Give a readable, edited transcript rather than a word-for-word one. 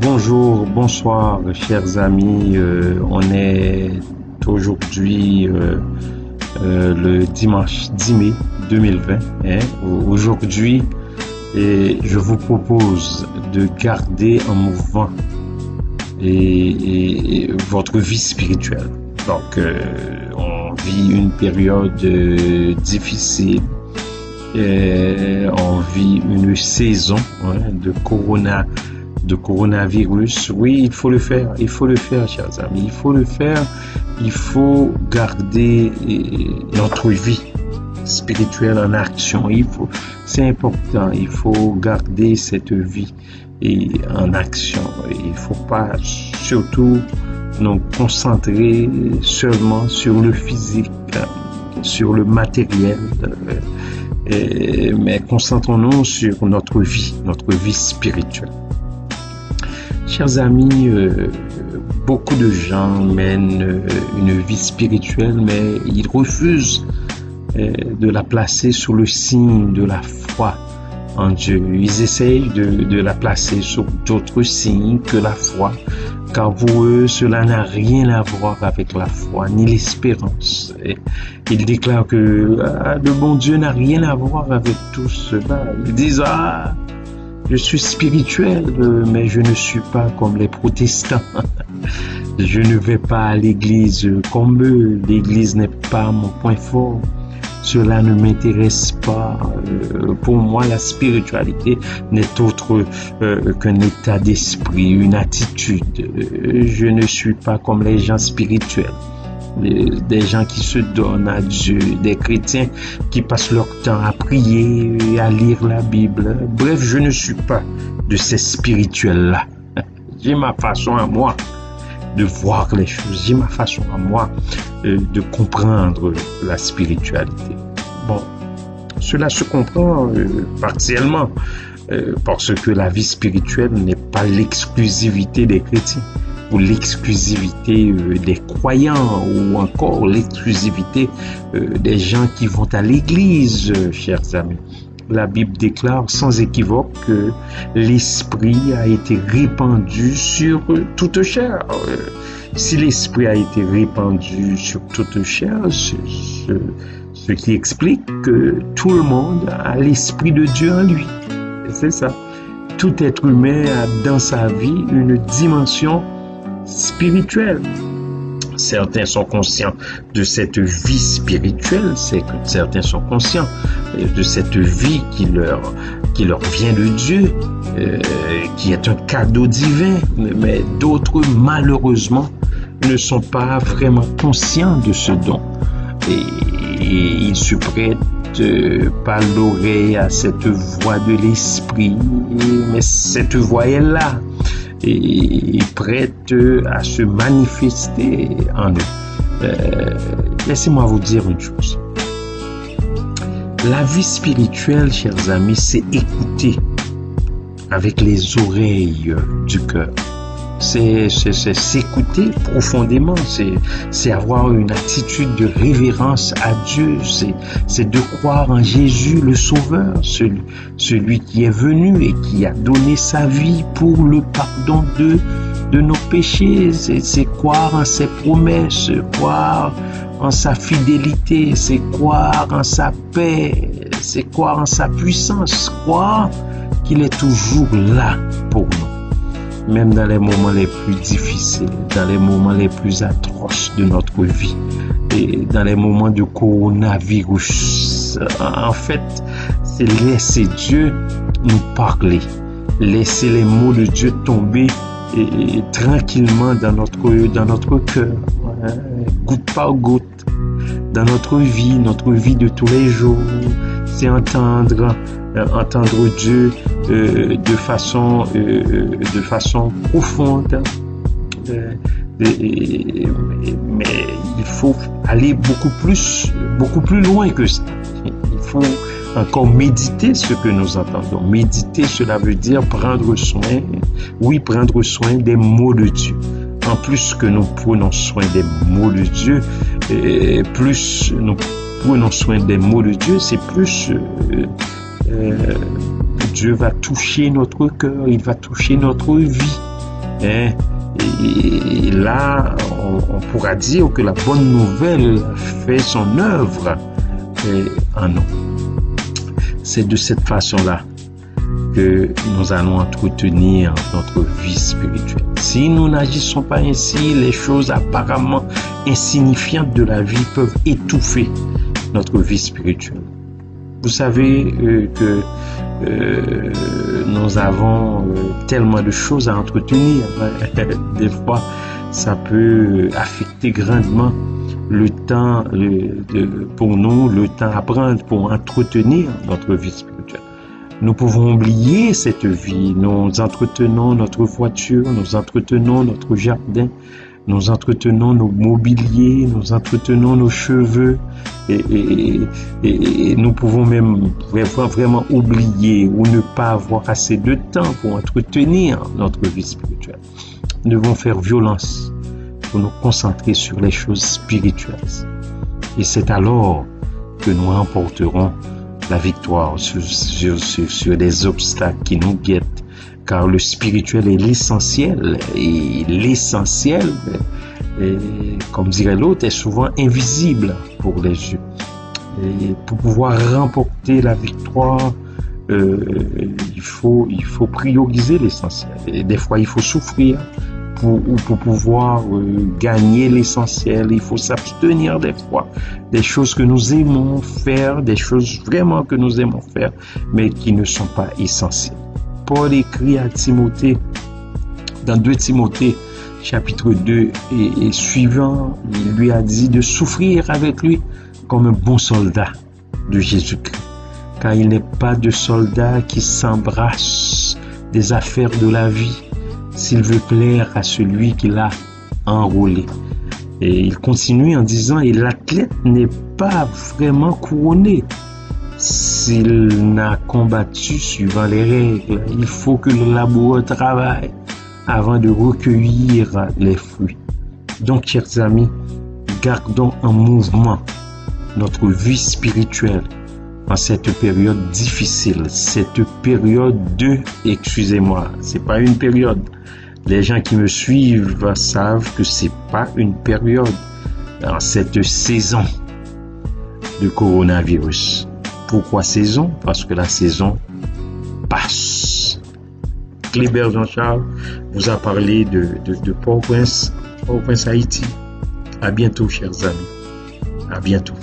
Bonjour, bonsoir, chers amis. On est aujourd'hui le dimanche 10 mai 2020. Aujourd'hui, je vous propose de garder en mouvement votre vie spirituelle. Donc, on vit une période difficile. On vit une saison de coronavirus. Oui, il faut le faire, chers amis, il faut le faire. Il faut garder notre vie spirituelle en action. C'est important, il faut garder cette vie en action. Il faut pas surtout nous concentrer seulement sur le physique, sur le matériel, mais concentrons-nous sur notre vie spirituelle. Chers amis, beaucoup de gens mènent une vie spirituelle, mais ils refusent de la placer sous le signe de la foi en Dieu. Ils essayent de la placer sur d'autres signes que la foi, car pour eux, cela n'a rien à voir avec la foi, ni l'espérance. Ils déclarent que le bon Dieu n'a rien à voir avec tout cela. Ils disent, je suis spirituel, mais je ne suis pas comme les protestants. Je ne vais pas à l'église comme eux. L'église n'est pas mon point fort. Cela ne m'intéresse pas. Pour moi, la spiritualité n'est autre qu'un état d'esprit, une attitude. Je ne suis pas comme les gens spirituels. Des gens qui se donnent à Dieu, des chrétiens qui passent leur temps à prier et à lire la Bible. Bref, je ne suis pas de ces spirituels-là. J'ai ma façon à moi de voir les choses, j'ai ma façon à moi de comprendre la spiritualité. Bon, cela se comprend partiellement parce que la vie spirituelle n'est pas l'exclusivité des chrétiens, ou l'exclusivité des croyants, ou encore l'exclusivité des gens qui vont à l'église, chers amis. La Bible déclare sans équivoque que l'esprit a été répandu sur toute chair. Si l'esprit a été répandu sur toute chair, ce qui explique que tout le monde a l'esprit de Dieu en lui. C'est ça. Tout être humain a dans sa vie une dimension spirituelle. Certains sont conscients de cette vie spirituelle, certains sont conscients de cette vie qui leur vient de Dieu, qui est un cadeau divin, mais d'autres malheureusement ne sont pas vraiment conscients de ce don et ils se prêtent par l'oreille à cette voix de l'esprit, mais cette voix est là et prête à se manifester en eux. Laissez-moi vous dire une chose. La vie spirituelle, chers amis, c'est écouter avec les oreilles du cœur. C'est s'écouter profondément, c'est avoir une attitude de révérence à Dieu, c'est de croire en Jésus le Sauveur, celui qui est venu et qui a donné sa vie pour le pardon de nos péchés, c'est croire en ses promesses, croire en sa fidélité, c'est croire en sa paix, c'est croire en sa puissance, croire qu'il est toujours là pour nous. Même dans les moments les plus difficiles, dans les moments les plus atroces de notre vie et dans les moments de coronavirus. En fait, c'est laisser Dieu nous parler, laisser les mots de Dieu tomber tranquillement dans notre cœur, goutte par goutte, dans notre vie de tous les jours. C'est entendre Dieu de façon profonde, mais il faut aller beaucoup plus loin que ça. Il faut encore méditer ce que nous entendons. Méditer, cela veut dire prendre soin des mots de Dieu. En plus que nous prenons soin des mots de Dieu, plus nous prenons soin des mots de Dieu, c'est plus Dieu va toucher notre cœur, il va toucher notre vie. Hein? Et là, on pourra dire que la bonne nouvelle fait son œuvre en nous. C'est de cette façon-là que nous allons entretenir notre vie spirituelle. Si nous n'agissons pas ainsi, les choses apparemment insignifiantes de la vie peuvent étouffer notre vie spirituelle. Vous savez que nous avons tellement de choses à entretenir. Des fois, ça peut affecter grandement le temps pour nous, le temps à prendre pour entretenir notre vie spirituelle. Nous pouvons oublier cette vie. Nous entretenons notre voiture, nous entretenons notre jardin, nous entretenons nos mobiliers, nous entretenons nos cheveux et nous pouvons même vraiment oublier ou ne pas avoir assez de temps pour entretenir notre vie spirituelle. Nous devons faire violence pour nous concentrer sur les choses spirituelles. Et c'est alors que nous remporterons la victoire sur les obstacles qui nous guettent, car le spirituel est l'essentiel, et l'essentiel, comme dirait l'autre, est souvent invisible pour les yeux. Et pour pouvoir remporter la victoire, il faut prioriser l'essentiel. Et des fois, il faut souffrir pour pouvoir gagner l'essentiel. Il faut s'abstenir des fois des choses que nous aimons faire, des choses vraiment que nous aimons faire, mais qui ne sont pas essentielles. Paul écrit à Timothée, dans 2 Timothée, chapitre 2 et suivant, il lui a dit de souffrir avec lui comme un bon soldat de Jésus-Christ. Car il n'est pas de soldat qui s'embrasse des affaires de la vie s'il veut plaire à celui qui l'a enrôlé. Et il continue en disant, et l'athlète n'est pas vraiment couronné s'il n'a combattu suivant les règles. Il faut que le laboureur travaille avant de recueillir les fruits. Donc, chers amis, gardons en mouvement notre vie spirituelle en cette période difficile, cette période c'est pas une période. Les gens qui me suivent savent que c'est pas une période dans cette saison de coronavirus. Pourquoi saison? Parce que la saison passe. Clébert Jean-Charles vous a parlé de Port-au-Prince, Haïti. À bientôt, chers amis. À bientôt.